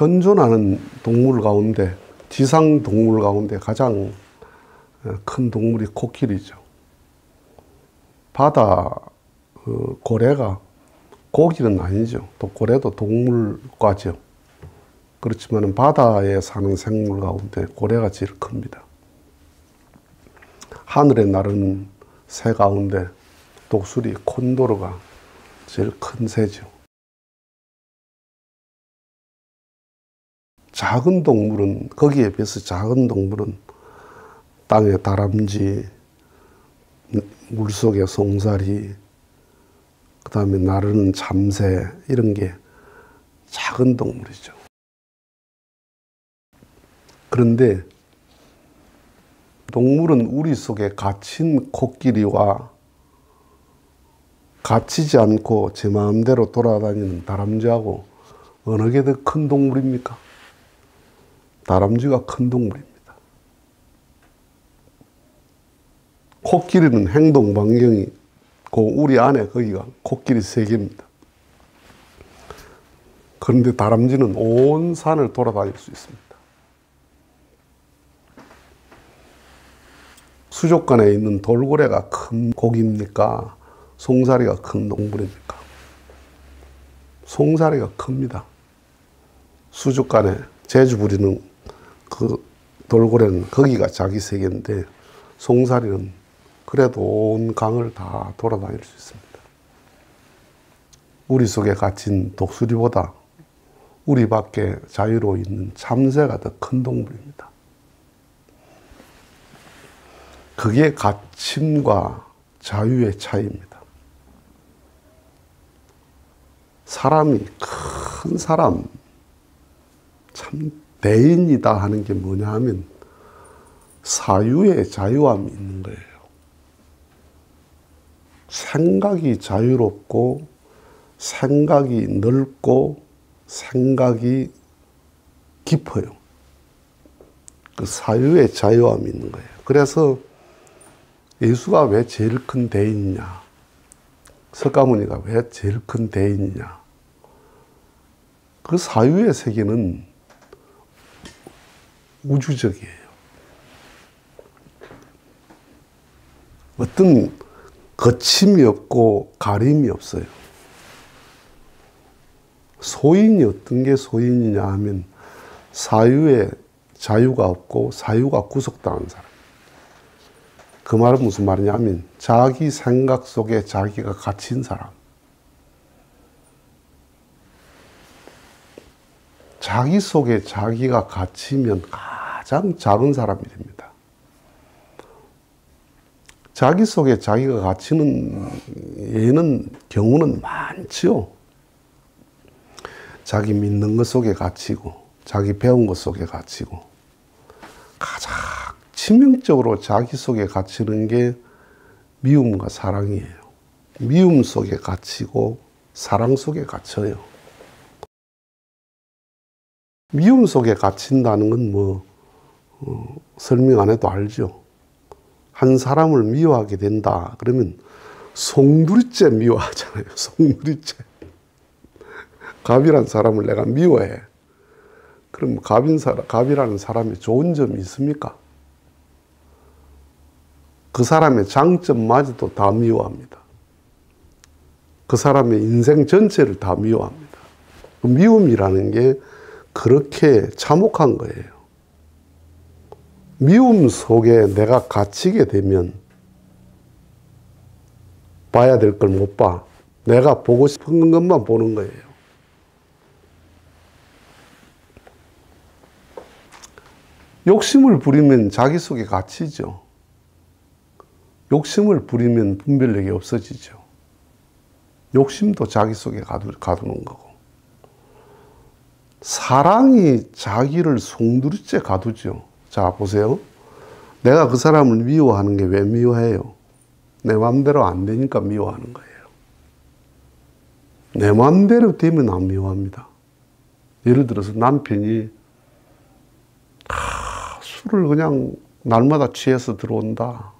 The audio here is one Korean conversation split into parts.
현존하는 동물 가운데, 지상 동물 가운데 가장 큰 동물이 코끼리죠. 바다 고래가, 고기는 아니죠. 또 고래도 동물과죠. 그렇지만 바다에 사는 생물 가운데 고래가 제일 큽니다. 하늘에 나르는 새 가운데 독수리, 콘도르가 제일 큰 새죠. 작은 동물은, 거기에 비해서 작은 동물은 땅의 다람쥐, 물속의 송사리, 그 다음에 나르는 참새, 이런 게 작은 동물이죠. 그런데 동물은 우리 속에 갇힌 코끼리와 갇히지 않고 제 마음대로 돌아다니는 다람쥐하고 어느 게 더 큰 동물입니까? 다람쥐가 큰 동물입니다. 코끼리는 행동 반경이 우리 안에 거기가 코끼리 세계입니다. 그런데 다람쥐는 온 산을 돌아다닐 수 있습니다. 수족관에 있는 돌고래가 큰 고기입니까? 송사리가 큰 동물입니까? 송사리가 큽니다. 수족관에 제주 부리는 그 돌고래는 거기가 자기 세계인데, 송사리는 그래도 온 강을 다 돌아다닐 수 있습니다. 우리 속에 갇힌 독수리보다 우리 밖에 자유로 있는 참새가 더 큰 동물입니다. 그게 갇힘과 자유의 차이입니다. 사람이, 큰 사람, 참 대인이다 하는 게 뭐냐 하면 사유의 자유함이 있는 거예요. 생각이 자유롭고, 생각이 넓고, 생각이 깊어요. 그 사유의 자유함이 있는 거예요. 그래서 예수가 왜 제일 큰 대인이냐? 석가모니가 왜 제일 큰 대인이냐? 그 사유의 세계는 우주적이에요. 어떤 거침이 없고 가림이 없어요. 소인이 어떤 게 소인이냐 하면 사유의 자유가 없고 사유가 구속당한 사람. 그 말은 무슨 말이냐 하면 자기 생각 속에 자기가 갇힌 사람. 자기 속에 자기가 갇히면 가장 작은 사람이 됩니다. 자기 속에 자기가 갇히는 경우는 많죠. 자기 믿는 것 속에 갇히고, 자기 배운 것 속에 갇히고, 가장 치명적으로 자기 속에 갇히는 게 미움과 사랑이에요. 미움 속에 갇히고 사랑 속에 갇혀요. 미움 속에 갇힌다는 건 설명 안 해도 알죠. 한 사람을 미워하게 된다 그러면 송두리째 미워하잖아요. 송두리째. 갑이라는 사람을 내가 미워해. 그럼 갑이라는 사람이 좋은 점이 있습니까? 그 사람의 장점마저도 다 미워합니다. 그 사람의 인생 전체를 다 미워합니다. 그 미움이라는 게 그렇게 참혹한 거예요. 미움 속에 내가 갇히게 되면 봐야 될 걸 못 봐. 내가 보고 싶은 것만 보는 거예요. 욕심을 부리면 자기 속에 갇히죠. 욕심을 부리면 분별력이 없어지죠. 욕심도 자기 속에 가두는 거고. 사랑이 자기를 송두리째 가두죠. 자, 보세요. 내가 그 사람을 미워하는 게 왜 미워해요? 내 마음대로 안 되니까 미워하는 거예요. 내 마음대로 되면 안 미워합니다. 예를 들어서 남편이 술을 그냥 날마다 취해서 들어온다.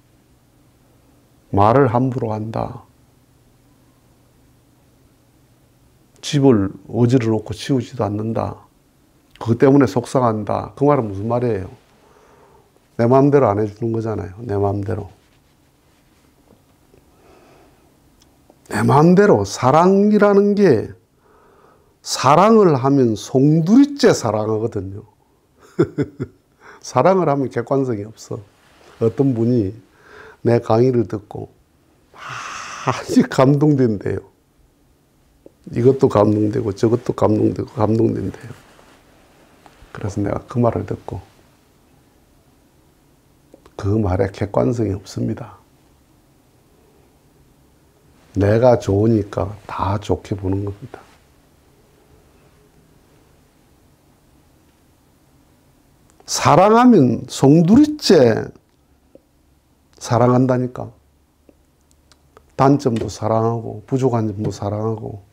말을 함부로 한다. 집을 어지러 놓고 치우지도 않는다. 그것 때문에 속상한다. 그 말은 무슨 말이에요? 내 마음대로 안 해주는 거잖아요. 내 마음대로. 내 마음대로. 사랑이라는 게 사랑을 하면 송두리째 사랑하거든요. 사랑을 하면 객관성이 없어. 어떤 분이 내 강의를 듣고 아주 감동된대요. 이것도 감동되고 저것도 감동되고 감동된대요. 그래서 내가 그 말을 듣고 그 말에 객관성이 없습니다. 내가 좋으니까 다 좋게 보는 겁니다. 사랑하면 송두리째 사랑한다니까. 단점도 사랑하고 부족한 점도 사랑하고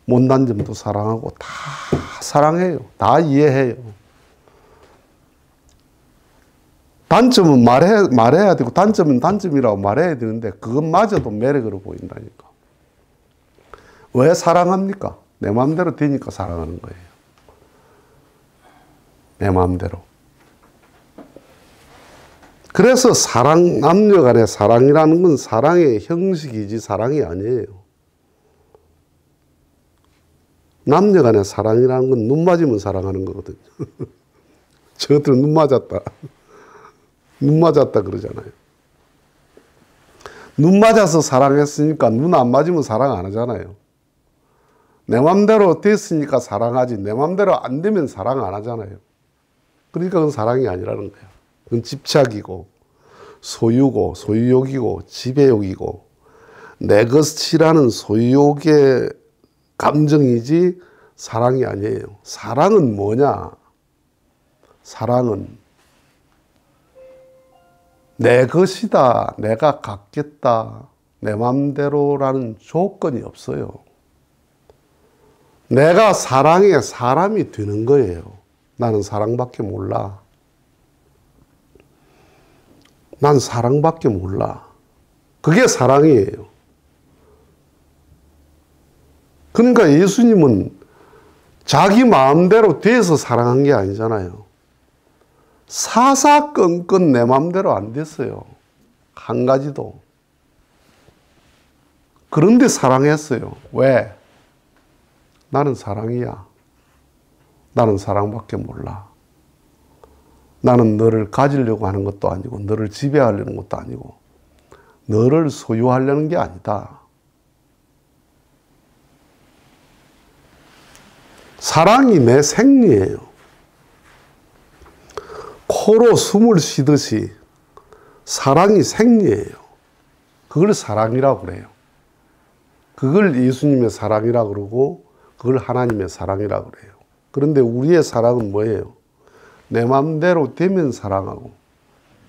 못난 점도 사랑하고 다 사랑해요. 다 이해해요. 단점은 말해야 되고 단점은 단점이라고 말해야 되는데 그것마저도 매력으로 보인다니까. 왜 사랑합니까? 내 마음대로 되니까 사랑하는 거예요. 내 마음대로. 그래서 남녀 간의 사랑이라는 건 사랑의 형식이지 사랑이 아니에요. 남녀 간의 사랑이라는 건 눈 맞으면 사랑하는 거거든요. 저것들은 눈 맞았다. 눈 맞았다 그러잖아요. 눈 맞아서 사랑했으니까 눈 안 맞으면 사랑 안 하잖아요. 내 맘대로 됐으니까 사랑하지 내 맘대로 안 되면 사랑 안 하잖아요. 그러니까 그건 사랑이 아니라는 거예요. 그건 집착이고 소유고 소유욕이고 지배욕이고 내 것이라는 소유욕의 감정이지 사랑이 아니에요. 사랑은 뭐냐? 사랑은 내 것이다, 내가 갖겠다, 내 맘대로라는 조건이 없어요. 내가 사랑의 사람이 되는 거예요. 나는 사랑밖에 몰라. 난 사랑밖에 몰라. 그게 사랑이에요. 그러니까 예수님은 자기 마음대로 돼서 사랑한 게 아니잖아요. 사사건건 내 마음대로 안 됐어요. 한 가지도. 그런데 사랑했어요. 왜? 나는 사랑이야. 나는 사랑밖에 몰라. 나는 너를 가지려고 하는 것도 아니고 너를 지배하려는 것도 아니고 너를 소유하려는 게 아니다. 사랑이 내 생리예요. 코로 숨을 쉬듯이 사랑이 생리예요. 그걸 사랑이라고 그래요. 그걸 예수님의 사랑이라고 그러고 그걸 하나님의 사랑이라고 그래요. 그런데 우리의 사랑은 뭐예요? 내 마음대로 되면 사랑하고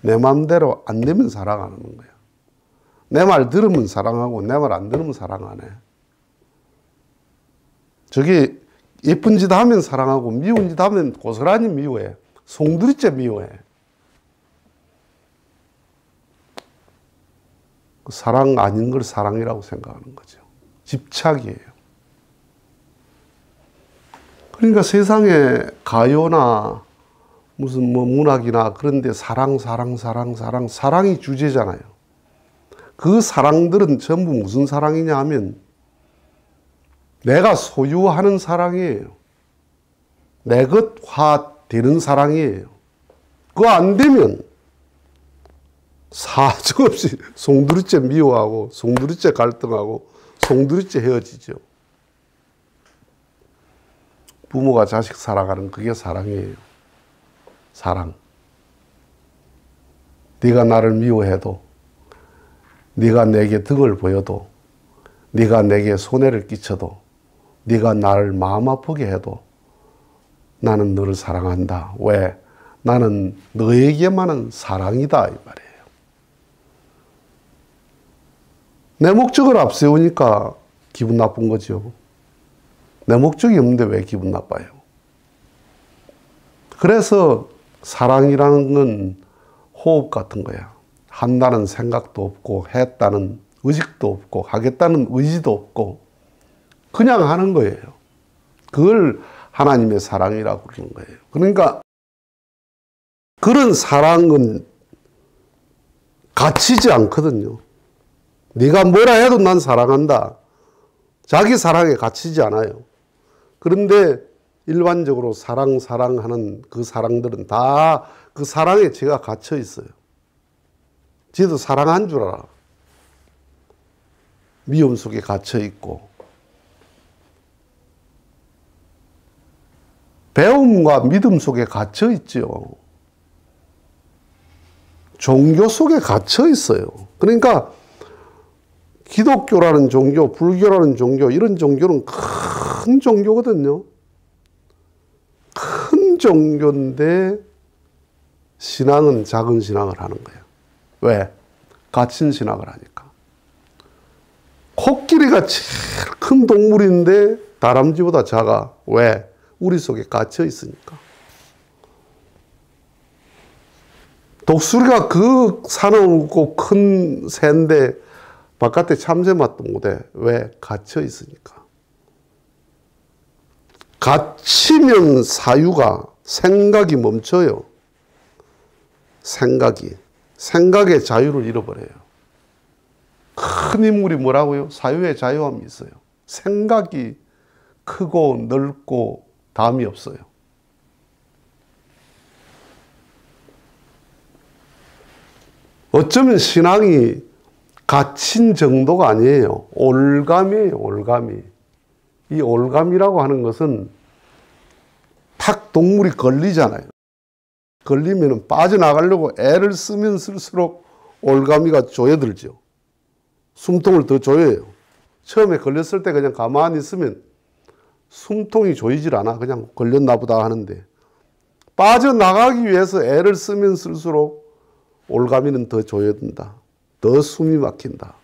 내 마음대로 안 되면 사랑 안 하는 거야. 내 말 들으면 사랑하고 내 말 안 들으면 사랑 안 해. 저게 예쁜 짓 하면 사랑하고 미운 짓 하면 고스란히 미워해. 송두리째 미워해. 사랑 아닌 걸 사랑이라고 생각하는 거죠. 집착이에요. 그러니까 세상에 가요나 무슨 뭐 문학이나 그런데 사랑이 주제잖아요. 그 사랑들은 전부 무슨 사랑이냐 하면 내가 소유하는 사랑이에요. 내 것화 되는 사랑이에요. 그거 안 되면 사정없이 송두리째 미워하고 송두리째 갈등하고 송두리째 헤어지죠. 부모가 자식 사랑하는 그게 사랑이에요. 사랑. 네가 나를 미워해도 네가 내게 등을 보여도 네가 내게 손해를 끼쳐도 네가 나를 마음 아프게 해도 나는 너를 사랑한다. 왜? 나는 너에게만은 사랑이다 이 말이에요. 내 목적을 앞세우니까 기분 나쁜 거죠. 내 목적이 없는데 왜 기분 나빠요? 그래서 사랑이라는 건 호흡 같은 거야. 한다는 생각도 없고 했다는 의식도 없고 하겠다는 의지도 없고 그냥 하는 거예요. 그걸 하나님의 사랑이라고 그러는 거예요. 그러니까 그런 사랑은 갇히지 않거든요. 네가 뭐라 해도 난 사랑한다. 자기 사랑에 갇히지 않아요. 그런데 일반적으로 사랑하는 그 사랑들은 다 그 사랑에 제가 갇혀 있어요. 지도 사랑한 줄 알아. 미움 속에 갇혀 있고. 배움과 믿음 속에 갇혀 있죠. 종교 속에 갇혀 있어요. 그러니까 기독교라는 종교, 불교라는 종교, 이런 종교는 큰 종교거든요. 큰 종교인데 신앙은 작은 신앙을 하는 거예요. 왜? 갇힌 신앙을 하니까. 코끼리가 제일 큰 동물인데 다람쥐보다 작아. 왜? 우리 속에 갇혀 있으니까. 독수리가 그 사나우고 큰 새인데 바깥에 참새 맛도 못해. 왜? 갇혀 있으니까. 갇히면 사유가, 생각이 멈춰요. 생각의 자유를 잃어버려요. 큰 인물이 뭐라고요? 사유의 자유함이 있어요. 생각이 크고 넓고 담이 없어요. 어쩌면 신앙이 갇힌 정도가 아니에요. 올감이에요, 올감이. 이 올감이라고 하는 것은 탁 동물이 걸리잖아요. 걸리면 빠져나가려고 애를 쓰면 쓸수록 올가미가 조여들죠. 숨통을 더 조여요. 처음에 걸렸을 때 그냥 가만히 있으면 숨통이 조이질 않아. 그냥 걸렸나 보다 하는데 빠져나가기 위해서 애를 쓰면 쓸수록 올가미는 더 조여든다. 더 숨이 막힌다.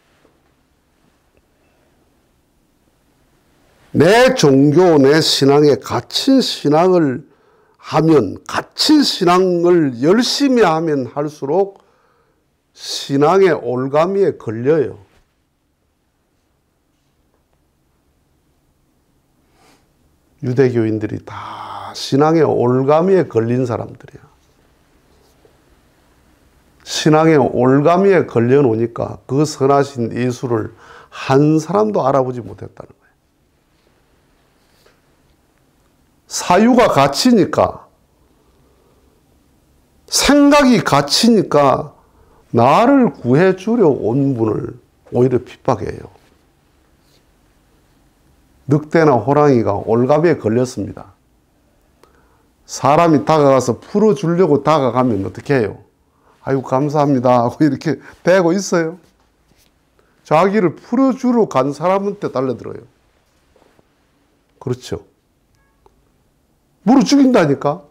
내 종교, 내 신앙에 갇힌 신앙을 하면, 갇힌 신앙을 열심히 하면 할수록 신앙의 올가미에 걸려요. 유대교인들이 다 신앙의 올가미에 걸린 사람들이야. 신앙의 올가미에 걸려 놓으니까 그 선하신 예수를 한 사람도 알아보지 못했다는 거예요. 사유가 갇히니까, 생각이 갇히니까 나를 구해주려 온 분을 오히려 핍박해요. 늑대나 호랑이가 올가미에 걸렸습니다. 사람이 다가가서 풀어주려고 다가가면 어떻게 해요? 아이고 감사합니다 하고 이렇게 대고 있어요. 자기를 풀어주러 간 사람한테 달려들어요. 그렇죠. 물어 죽인다니까.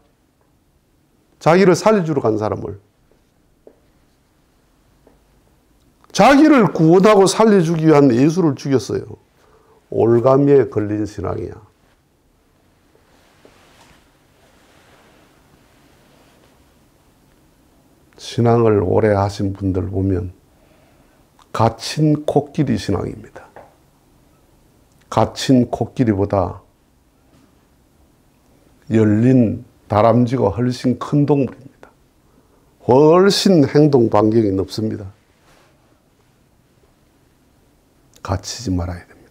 자기를 살려주러 간 사람을. 자기를 구원하고 살려주기 위한 예수를 죽였어요. 올가미에 걸린 신앙이야. 신앙을 오래 하신 분들 보면 갇힌 코끼리 신앙입니다. 갇힌 코끼리보다 열린 다람쥐가 훨씬 큰 동물입니다. 훨씬 행동 반경이 넓습니다. 갇히지 말아야 됩니다.